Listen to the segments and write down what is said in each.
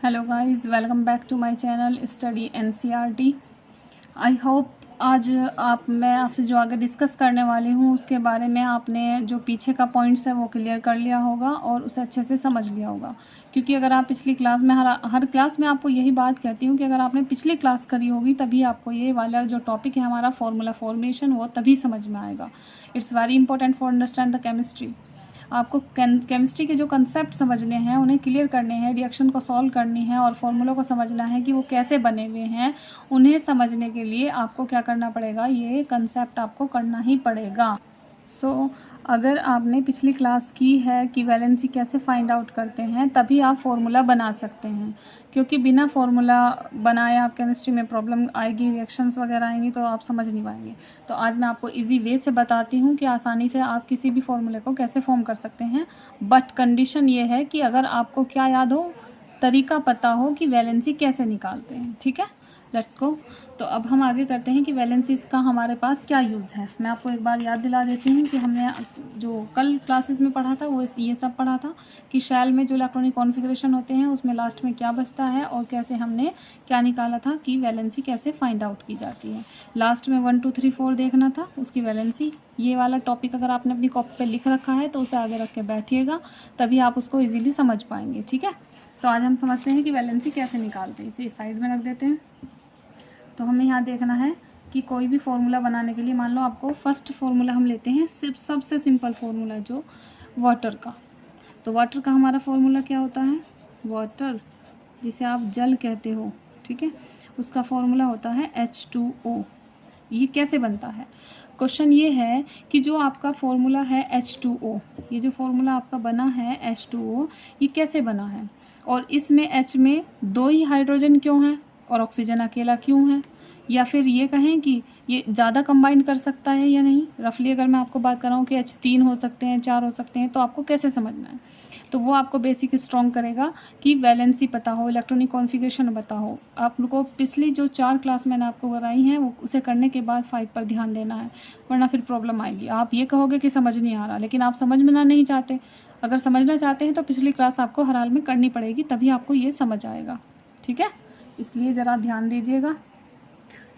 Hello guys, welcome back to my channel study NCERT. I hope आज मैं आपसे जो आगे डिस्कस करने वाली हूँ उसके बारे में आपने जो पीछे का पॉइंट्स है वो क्लियर कर लिया होगा और उसे अच्छे से समझ लिया होगा। क्योंकि अगर आप पिछली क्लास में हर क्लास में आपको यही बात कहती हूँ कि अगर आपने पिछली क्लास करी होगी तभी आपको ये वाला जो टॉपिक है हमारा फॉर्मूला फॉर्मेशन वो तभी समझ में आएगा। It's very important for understand the chemistry. आपको केमिस्ट्री के जो कंसेप्ट समझने हैं उन्हें क्लियर करने हैं, रिएक्शन को सॉल्व करनी है और फॉर्मूलों को समझना है कि वो कैसे बने हुए हैं। उन्हें समझने के लिए आपको क्या करना पड़ेगा, ये कंसेप्ट आपको करना ही पड़ेगा। अगर आपने पिछली क्लास की है कि वैलेंसी कैसे फाइंड आउट करते हैं तभी आप फॉर्मूला बना सकते हैं, क्योंकि बिना फॉर्मूला बनाए आप केमिस्ट्री में प्रॉब्लम आएगी, रिएक्शंस वगैरह आएंगी तो आप समझ नहीं पाएंगे। तो आज मैं आपको इजी वे से बताती हूँ कि आसानी से आप किसी भी फॉर्मूले को कैसे फॉर्म कर सकते हैं। बट कंडीशन ये है कि अगर आपको क्या याद हो, तरीका पता हो कि वैलेंसी कैसे निकालते हैं। ठीक है, लेट्स गो। तो अब हम आगे करते हैं कि वैलेंसीज का हमारे पास क्या यूज़ है। मैं आपको एक बार याद दिला देती हूँ कि हमने जो कल क्लासेस में पढ़ा था वो ये सब पढ़ा था कि शेल में जो इलेक्ट्रॉनिक कॉन्फ़िगरेशन होते हैं उसमें लास्ट में क्या बचता है और कैसे हमने क्या निकाला था कि वैलेंसी कैसे फाइंड आउट की जाती है। लास्ट में 1 2 3 4 देखना था उसकी वैलेंसी। ये वाला टॉपिक अगर आपने अपनी कॉपी पर लिख रखा है तो उसे आगे रख के बैठिएगा, तभी आप उसको ईजिली समझ पाएंगे। ठीक है, तो आज हम समझते हैं कि वैलेंसी कैसे निकालते हैं। इसे इस साइड में रख देते हैं। तो हमें यहाँ देखना है कि कोई भी फॉर्मूला बनाने के लिए, मान लो आपको फर्स्ट फॉर्मूला हम लेते हैं सिर्फ सबसे सिंपल फॉर्मूला जो वाटर का। तो वाटर का हमारा फॉर्मूला क्या होता है, वाटर जिसे आप जल कहते हो, ठीक है, उसका फॉर्मूला होता है H2O। ये कैसे बनता है, क्वेश्चन ये है कि जो आपका फॉर्मूला है H2O, ये जो फॉर्मूला आपका बना है H2O, ये कैसे बना है और इसमें H में 2 ही हाइड्रोजन क्यों हैं और ऑक्सीजन अकेला क्यों है, या फिर ये कहें कि ये ज़्यादा कंबाइन कर सकता है या नहीं। रफली अगर मैं आपको बात कर रहा हूँ कि H 3 हो सकते हैं, 4 हो सकते हैं, तो आपको कैसे समझना है, तो वो आपको बेसिक स्ट्रॉन्ग करेगा कि वैलेंसी पता हो, इलेक्ट्रॉनिक कॉन्फ़िगरेशन पता हो। आप लोगों को पिछली जो 4 क्लास मैंने आपको कराई हैं वो उसे करने के बाद 5 पर ध्यान देना है, वरना फिर प्रॉब्लम आएगी। आप ये कहोगे कि समझ नहीं आ रहा, लेकिन आप समझना नहीं चाहते। अगर समझना चाहते हैं तो पिछली क्लास आपको हर हाल में करनी पड़ेगी, तभी आपको ये समझ आएगा। ठीक है, इसलिए ज़रा ध्यान दीजिएगा।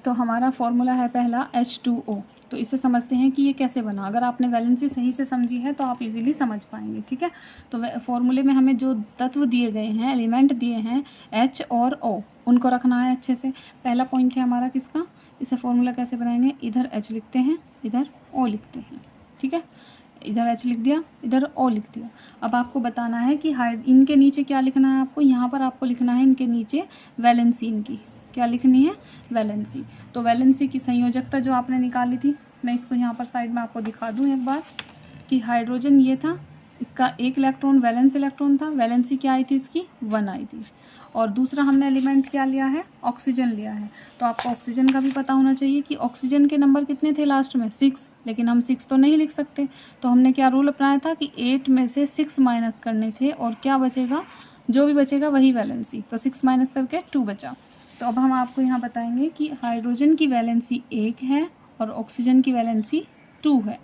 तो हमारा फॉर्मूला है पहला H2O। तो इसे समझते हैं कि ये कैसे बना। अगर आपने वैलेंसी सही से समझी है तो आप इजीली समझ पाएंगे। ठीक है, तो फॉर्मूले में हमें जो तत्व दिए गए हैं, एलिमेंट दिए हैं H और O, उनको रखना है अच्छे से। पहला पॉइंट है हमारा किसका, इसे फॉर्मूला कैसे बनाएंगे, इधर H लिखते हैं, इधर O लिखते हैं। ठीक है, इधर H लिख दिया, इधर O लिख दिया। अब आपको बताना है कि इनके नीचे क्या लिखना है आपको, यहाँ पर आपको लिखना है इनके नीचे वैलेंसी, इनकी क्या लिखनी है, वैलेंसी। तो वैलेंसी की संयोजकता जो आपने निकाली थी, मैं इसको यहाँ पर साइड में आपको दिखा दूँ एक बार कि हाइड्रोजन ये था, इसका 1 इलेक्ट्रॉन वैलेंस इलेक्ट्रॉन था, वैलेंसी क्या आई थी इसकी, 1 आई थी। और दूसरा हमने एलिमेंट क्या लिया है, ऑक्सीजन लिया है। तो आपको ऑक्सीजन का भी पता होना चाहिए कि ऑक्सीजन के नंबर कितने थे लास्ट में, 6, लेकिन हम 6 तो नहीं लिख सकते। तो हमने क्या रूल अपनाया था कि 8 में से 6 माइनस करने थे और क्या बचेगा, जो भी बचेगा वही वैलेंसी। तो 6 माइनस करके 2 बचा। तो अब हम आपको यहाँ बताएंगे कि हाइड्रोजन की वैलेंसी 1 है और ऑक्सीजन की वैलेंसी 2 है।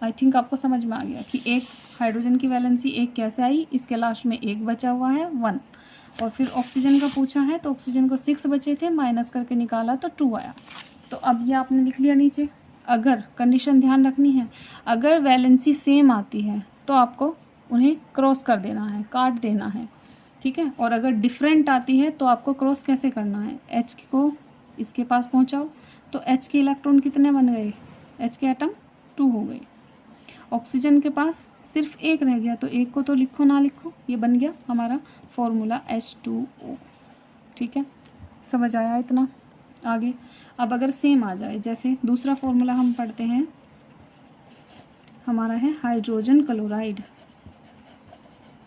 आई थिंक आपको समझ में आ गया कि एक हाइड्रोजन की वैलेंसी 1 कैसे आई, इसके लास्ट में 1 बचा हुआ है, 1। और फिर ऑक्सीजन का पूछा है तो ऑक्सीजन को 6 बचे थे, माइनस करके निकाला तो 2 आया। तो अब ये आपने लिख लिया नीचे। अगर कंडीशन ध्यान रखनी है, अगर वैलेंसी सेम आती है तो आपको उन्हें क्रॉस कर देना है, काट देना है। ठीक है, और अगर डिफरेंट आती है तो आपको क्रॉस कैसे करना है, H को इसके पास पहुंचाओ तो H के इलेक्ट्रॉन कितने बन गए, H के एटम 2 हो गए। ऑक्सीजन के पास सिर्फ 1 रह गया, तो 1 को तो लिखो ना लिखो, ये बन गया हमारा फॉर्मूला H2O। ठीक है, समझ आया इतना आगे। अब अगर सेम आ जाए, जैसे दूसरा फॉर्मूला हम पढ़ते हैं, हमारा है हाइड्रोजन क्लोराइड।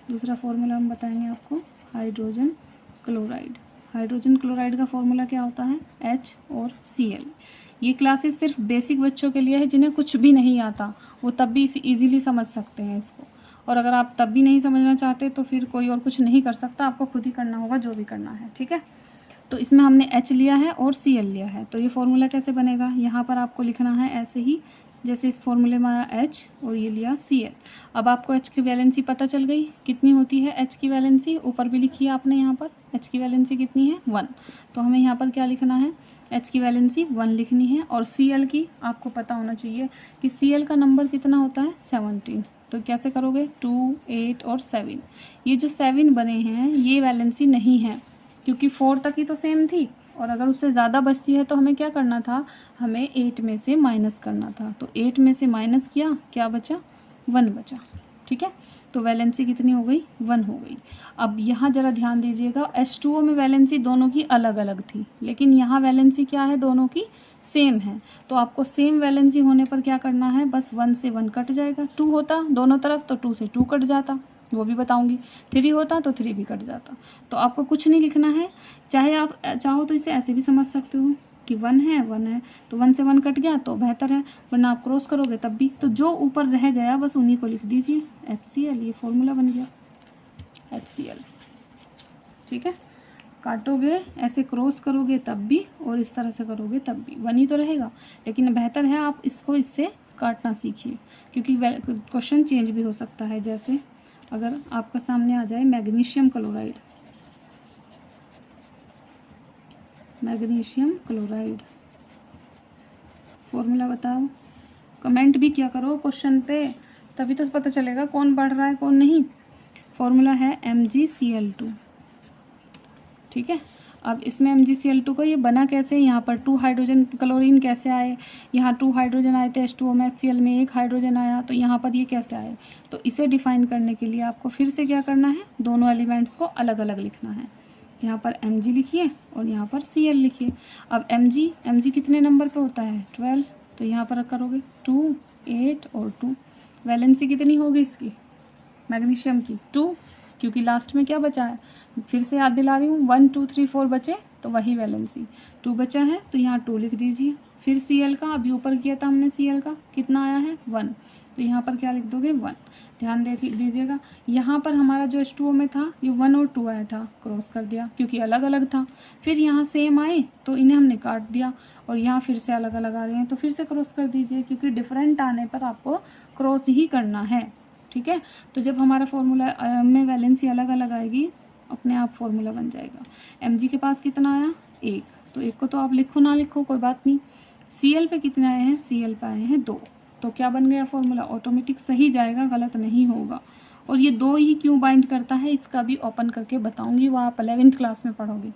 दूसरा फॉर्मूला हम बताएंगे आपको, हाइड्रोजन क्लोराइड। हाइड्रोजन क्लोराइड का फॉर्मूला क्या होता है, H और Cl। ये क्लासेस सिर्फ बेसिक बच्चों के लिए है, जिन्हें कुछ भी नहीं आता वो तब भी इजीली समझ सकते हैं इसको। और अगर आप तब भी नहीं समझना चाहते तो फिर कोई और कुछ नहीं कर सकता, आपको खुद ही करना होगा जो भी करना है। ठीक है, तो इसमें हमने H लिया है और Cl लिया है। तो ये फॉर्मूला कैसे बनेगा, यहाँ पर आपको लिखना है ऐसे ही जैसे इस फॉर्मूले में आया H और ये लिया Cl। अब आपको H की वैलेंसी पता चल गई कितनी होती है H की वैलेंसी, ऊपर भी लिखी है आपने यहाँ पर H की वैलेंसी कितनी है 1। तो हमें यहाँ पर क्या लिखना है, H की वैलेंसी 1 लिखनी है। और Cl की आपको पता होना चाहिए कि Cl का नंबर कितना होता है 17। तो कैसे करोगे 2, 8 और 7। ये जो 7 बने हैं ये वैलेंसी नहीं है क्योंकि 4 तक ही तो सेम थी, और अगर उससे ज़्यादा बचती है तो हमें क्या करना था, हमें 8 में से माइनस करना था। तो 8 में से माइनस किया, क्या बचा 1 बचा। ठीक है, तो वैलेंसी कितनी हो गई 1 हो गई। अब यहाँ ज़रा ध्यान दीजिएगा, H2O में वैलेंसी दोनों की अलग अलग थी, लेकिन यहाँ वैलेंसी क्या है, दोनों की सेम है। तो आपको सेम वैलेंसी होने पर क्या करना है, बस 1 से 1 कट जाएगा। 2 होता दोनों तरफ तो 2 से 2 कट जाता, वो भी बताऊंगी। 3 होता तो 3 भी कट जाता। तो आपको कुछ नहीं लिखना है, चाहे आप चाहो तो इसे ऐसे भी समझ सकते हो कि 1 है तो 1 से 1 कट गया तो बेहतर है, वरना आप क्रॉस करोगे तब भी। तो जो ऊपर रह गया बस उन्हीं को लिख दीजिए HCl, ये फॉर्मूला बन गया HCl। ठीक है, काटोगे ऐसे क्रॉस करोगे तब भी और इस तरह से करोगे तब भी 1 ही तो रहेगा, लेकिन बेहतर है आप इसको इससे काटना सीखिए क्योंकि क्वेश्चन चेंज भी हो सकता है। जैसे अगर आपका सामने आ जाए magnesium chloride, magnesium chloride formula बताओ, कमेंट भी किया करो क्वेश्चन पे, तभी तो पता चलेगा कौन पढ़ रहा है कौन नहीं। फॉर्मूला है MgCl2। ठीक है, अब इसमें MgCl2 को ये बना कैसे, यहाँ पर 2 हाइड्रोजन क्लोरीन कैसे आए, यहाँ 2 हाइड्रोजन आए थे H2O में, HCl में 1 हाइड्रोजन आया, तो यहाँ पर ये कैसे आए। तो इसे डिफाइन करने के लिए आपको फिर से क्या करना है, दोनों एलिमेंट्स को अलग अलग लिखना है। यहाँ पर Mg लिखिए और यहाँ पर Cl लिखिए। अब Mg कितने नंबर पे होता है 12, तो यहाँ पर करोगे 2, 8 और 2। वैलेंसी कितनी होगी इसकी मैग्नीशियम की 2, क्योंकि लास्ट में क्या बचा है, फिर से याद दिला रही हूँ 1 2 3 4 बचे तो वही वैलेंसी 2 बचा है, तो यहाँ 2 लिख दीजिए। फिर Cl का अभी ऊपर किया था हमने, Cl का कितना आया है 1, तो यहाँ पर क्या लिख दोगे 1। ध्यान दीजिएगा, यहाँ पर हमारा जो H2O में था ये 1 और 2 आया था, क्रॉस कर दिया क्योंकि अलग अलग था। फिर यहाँ सेम आए तो इन्हें हमने काट दिया, और यहाँ फिर से अलग अलग आ रहे हैं तो फिर से क्रॉस कर दीजिए, क्योंकि डिफरेंट आने पर आपको क्रॉस ही करना है। ठीक है, तो जब हमारा फॉर्मूला में वैलेंसी अलग अलग आएगी अपने आप फॉर्मूला बन जाएगा। Mg के पास कितना आया 1, तो 1 को तो आप लिखो ना लिखो कोई बात नहीं। Cl पे कितने आए हैं, Cl पे आए हैं 2, तो क्या बन गया फॉर्मूला, ऑटोमेटिक सही जाएगा, गलत नहीं होगा। और ये 2 ही क्यों बाइंड करता है इसका भी ओपन करके बताऊंगी, वो आप 11th क्लास में पढ़ोगे।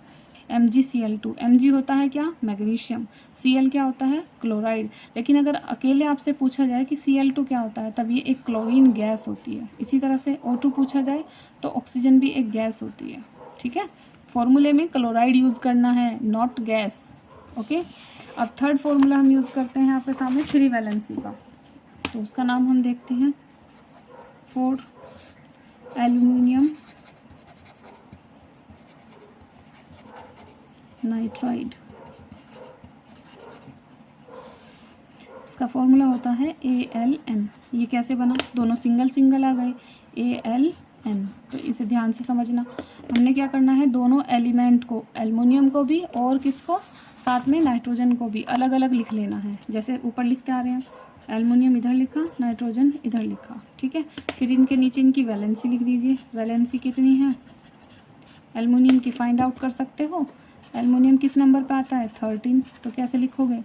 MgCl2, Mg होता है क्या मैग्नीशियम, Cl क्या होता है क्लोराइड। लेकिन अगर अकेले आपसे पूछा जाए कि Cl2 क्या होता है, तब ये एक क्लोरीन गैस होती है। इसी तरह से O2 पूछा जाए तो ऑक्सीजन भी एक गैस होती है। ठीक है, फॉर्मूले में क्लोराइड यूज़ करना है, नॉट गैस। ओके, अब थर्ड फॉर्मूला हम यूज़ करते हैं आपके सामने 3 वैलेंसी का, तो उसका नाम हम देखते हैं 4 एल्यूमिनियम नाइट्राइड। इसका फॉर्मूला होता है ALN। ये कैसे बना, दोनों सिंगल सिंगल आ गए ALN, तो इसे ध्यान से समझना। हमने क्या करना है, दोनों एलिमेंट को, एल्युमिनियम को भी और किसको, साथ में नाइट्रोजन को भी अलग अलग लिख लेना है। जैसे ऊपर लिखते आ रहे हैं, एल्युमिनियम इधर लिखा, नाइट्रोजन इधर लिखा। ठीक है, फिर इनके नीचे इनकी वैलेंसी लिख दीजिए। वैलेंसी कितनी है एल्युमिनियम की, फाइंड आउट कर सकते हो। एल्युमिनियम किस नंबर पे आता है 13, तो कैसे लिखोगे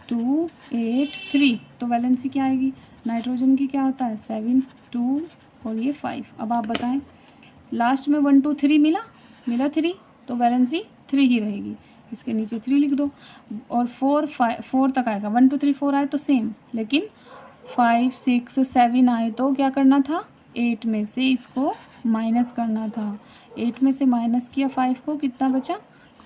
2, 8, 3, तो वैलेंसी क्या आएगी। नाइट्रोजन की क्या होता है 7, 2 और ये 5। अब आप बताएं, लास्ट में 1 2 3 मिला 3, तो वैलेंसी 3 ही रहेगी, इसके नीचे 3 लिख दो। और 4 तक आएगा, 1 2 3 4 आए तो सेम, लेकिन 5 6 7 आए तो क्या करना था, 8 में से इसको माइनस करना था। 8 में से माइनस किया 5 को, कितना बचा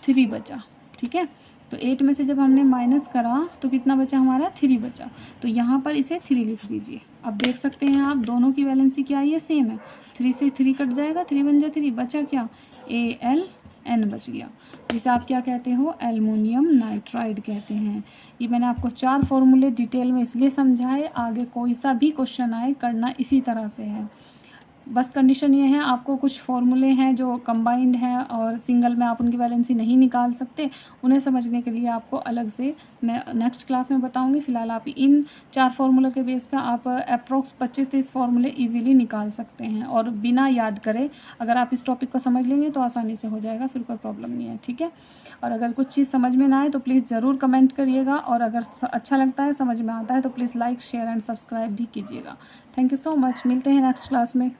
3 बचा। ठीक है, तो 8 में से जब हमने माइनस करा तो कितना बचा हमारा 3 बचा, तो यहाँ पर इसे 3 लिख दीजिए। अब देख सकते हैं आप दोनों की वैलेंसी क्या है, सेम है। 3 से 3 कट जाएगा, 3 बन जाए 3, बचा क्या ALN बच गया, जिसे आप क्या कहते हो एल्युमिनियम नाइट्राइड कहते हैं। ये मैंने आपको 4 फॉर्मूले डिटेल में इसलिए समझाए, आगे कोई सा भी क्वेश्चन आए करना इसी तरह से है। बस कंडीशन ये है, आपको कुछ फॉर्मूले हैं जो कंबाइंड हैं और सिंगल में आप उनकी वैलेंसी नहीं निकाल सकते, उन्हें समझने के लिए आपको अलग से मैं नेक्स्ट क्लास में बताऊंगी। फ़िलहाल आप इन 4 फार्मूलों के बेस पे आप अप्रोक्स 25-30 फार्मूले इजीली निकाल सकते हैं और बिना याद करे अगर आप इस टॉपिक को समझ लेंगे तो आसानी से हो जाएगा, फिर कोई प्रॉब्लम नहीं है, ठीक है। और अगर कुछ चीज़ समझ में ना आए तो प्लीज़ ज़रूर कमेंट करिएगा, और अगर अच्छा लगता है, समझ में आता है तो please like, share and subscribe भी कीजिएगा। थैंक यू सो मच, मिलते हैं नेक्स्ट क्लास में।